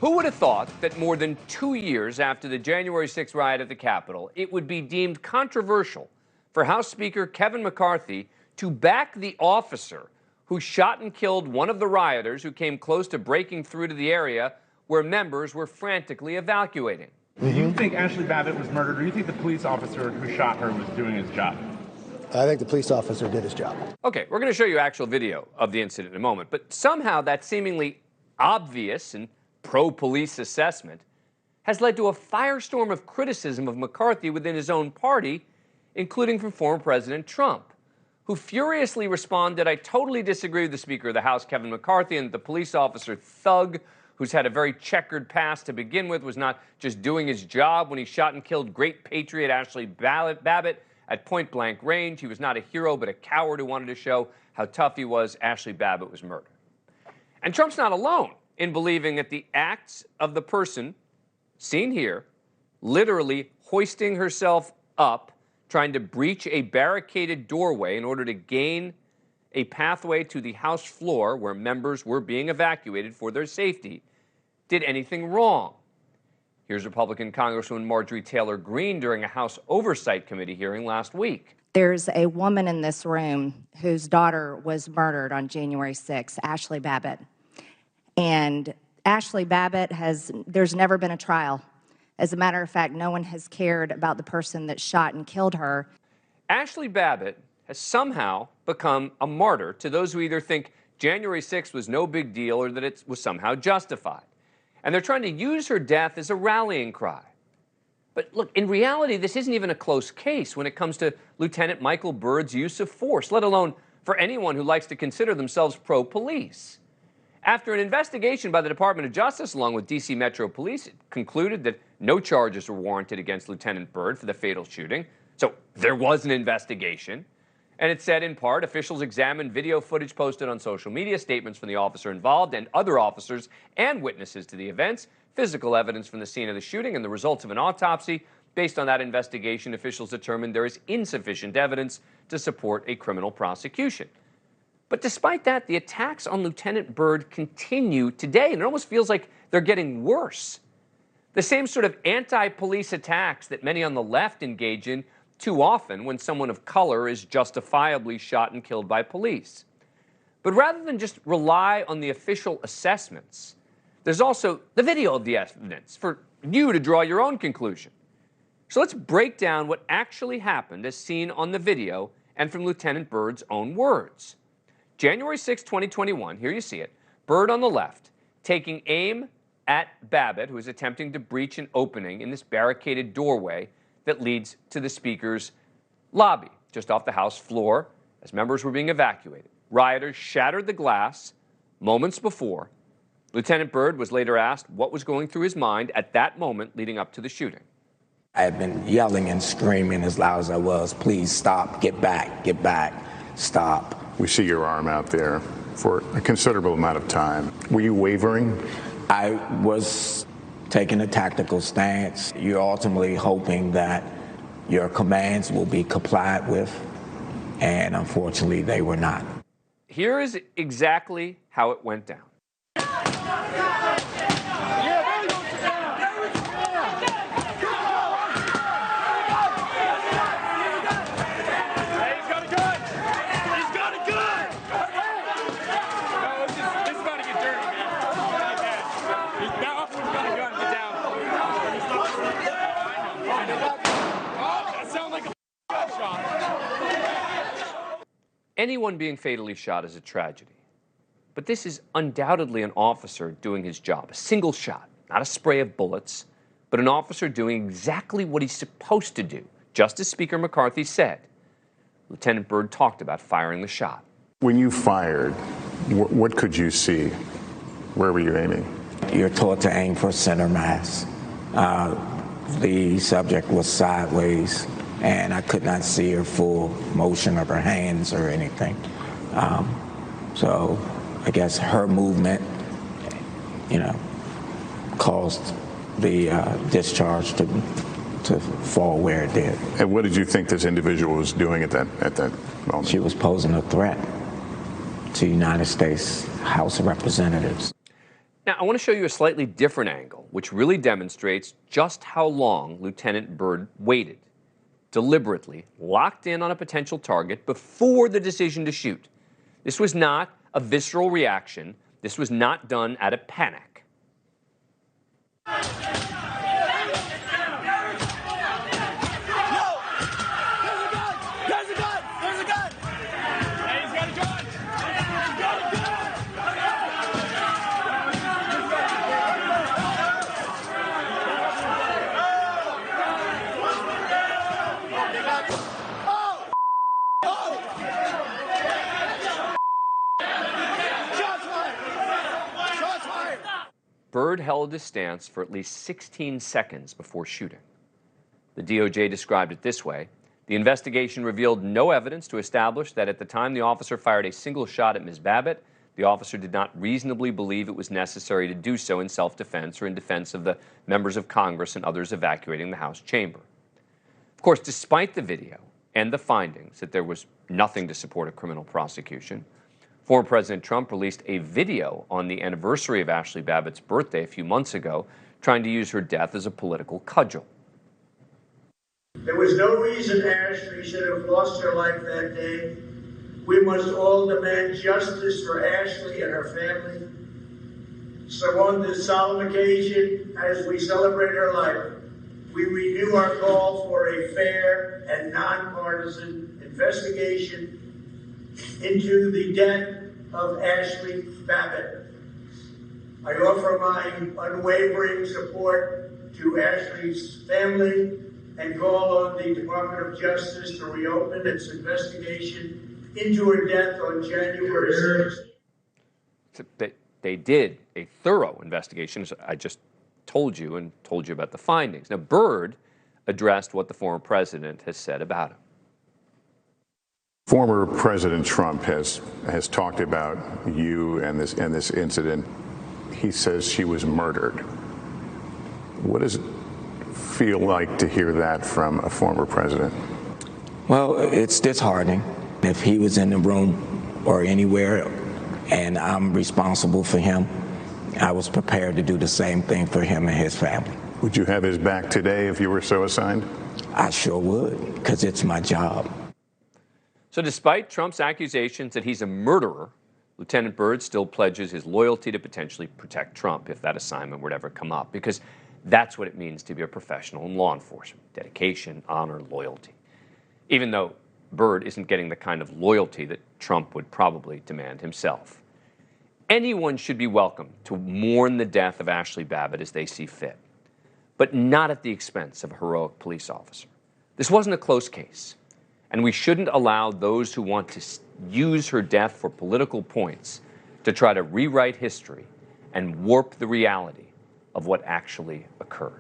Who would have thought that more than 2 years after the January 6th riot at the Capitol, it would be deemed controversial for House Speaker Kevin McCarthy to back the officer who shot and killed one of the rioters who came close to breaking through to the area where members were frantically evacuating. Do you think Ashli Babbitt was murdered, or do you think the police officer who shot her was doing his job? I think the police officer did his job. Okay, we're going to show you actual video of the incident in a moment, but somehow that seemingly obvious and pro-police assessment has led to a firestorm of criticism of McCarthy within his own party, including from former President Trump, who furiously responded, "I totally disagree with the Speaker of the House, Kevin McCarthy, and the police officer thug, who's had a very checkered past to begin with, was not just doing his job when he shot and killed great patriot Ashli Babbitt at point-blank range. He was not a hero, but a coward who wanted to show how tough he was. Ashli Babbitt was murdered." And Trump's not alone in believing that the acts of the person seen here, literally hoisting herself up, trying to breach a barricaded doorway in order to gain a pathway to the House floor where members were being evacuated for their safety, did anything wrong. Here's Republican Congresswoman Marjorie Taylor Greene during a House Oversight Committee hearing last week. There's a woman in this room whose daughter was murdered on January 6th, Ashli Babbitt. And Ashli Babbitt there's never been a trial. As a matter of fact, no one has cared about the person that shot and killed her. Ashli Babbitt has somehow become a martyr to those who either think January 6th was no big deal or that it was somehow justified. And they're trying to use her death as a rallying cry. But look, in reality, this isn't even a close case when it comes to Lieutenant Michael Byrd's use of force, let alone for anyone who likes to consider themselves pro-police. After an investigation by the Department of Justice, along with D.C. Metro Police, it concluded that no charges were warranted against Lieutenant Byrd for the fatal shooting. So there was an investigation. And it said, in part, officials examined video footage posted on social media, statements from the officer involved and other officers and witnesses to the events, physical evidence from the scene of the shooting, and the results of an autopsy. Based on that investigation, officials determined there is insufficient evidence to support a criminal prosecution. But despite that, the attacks on Lieutenant Byrd continue today, and it almost feels like they're getting worse. The same sort of anti-police attacks that many on the left engage in too often when someone of color is justifiably shot and killed by police. But rather than just rely on the official assessments, there's also the video of the evidence for you to draw your own conclusion. So let's break down what actually happened as seen on the video and from Lieutenant Byrd's own words. January 6, 2021, here you see it, Byrd on the left, taking aim at Babbitt, who is attempting to breach an opening in this barricaded doorway that leads to the Speaker's lobby, just off the House floor, as members were being evacuated. Rioters shattered the glass moments before. Lieutenant Byrd was later asked what was going through his mind at that moment leading up to the shooting. I had been yelling and screaming as loud as I was, "Please stop, get back, stop." We see your arm out there for a considerable amount of time. Were you wavering? I was taking a tactical stance. You're ultimately hoping that your commands will be complied with, and unfortunately they were not. Here is exactly how it went down. Anyone being fatally shot is a tragedy. But this is undoubtedly an officer doing his job. A single shot, not a spray of bullets, but an officer doing exactly what he's supposed to do, just as Speaker McCarthy said. Lieutenant Byrd talked about firing the shot. When you fired, what could you see? Where were you aiming? You're taught to aim for center mass. The subject was sideways, and I could not see her full motion of her hands or anything. So I guess her movement, caused the discharge to fall where it did. And what did you think this individual was doing at that moment? She was posing a threat to United States House of Representatives. Now, I want to show you a slightly different angle, which really demonstrates just how long Lieutenant Byrd waited, deliberately locked in on a potential target before the decision to shoot. This was not a visceral reaction. This was not done out of panic. Byrd held his stance for at least 16 seconds before shooting. The DOJ described it this way: the investigation revealed no evidence to establish that at the time the officer fired a single shot at Ms. Babbitt, the officer did not reasonably believe it was necessary to do so in self-defense or in defense of the members of Congress and others evacuating the House chamber. Of course, despite the video and the findings that there was nothing to support a criminal prosecution, former President Trump released a video on the anniversary of Ashli Babbitt's birthday a few months ago, trying to use her death as a political cudgel. There was no reason Ashli should have lost her life that day. We must all demand justice for Ashli and her family. So on this solemn occasion, as we celebrate her life, we renew our call for a fair and nonpartisan investigation into the death of Ashli Babbitt. I offer my unwavering support to Ashli's family and call on the Department of Justice to reopen its investigation into her death on January 6th. They did a thorough investigation, as I just told you, and told you about the findings. Now, Byrd addressed what the former president has said about him. Former President Trump has talked about you and this incident. He says she was murdered. What does it feel like to hear that from a former president? Well, it's disheartening. If he was in the room or anywhere and I'm responsible for him, I was prepared to do the same thing for him and his family. Would you have his back today if you were so assigned? I sure would, because it's my job. So despite Trump's accusations that he's a murderer, Lieutenant Byrd still pledges his loyalty to potentially protect Trump if that assignment were to ever come up, because that's what it means to be a professional in law enforcement: dedication, honor, loyalty. Even though Byrd isn't getting the kind of loyalty that Trump would probably demand himself. Anyone should be welcome to mourn the death of Ashli Babbitt as they see fit, but not at the expense of a heroic police officer. This wasn't a close case, and we shouldn't allow those who want to use her death for political points to try to rewrite history and warp the reality of what actually occurred.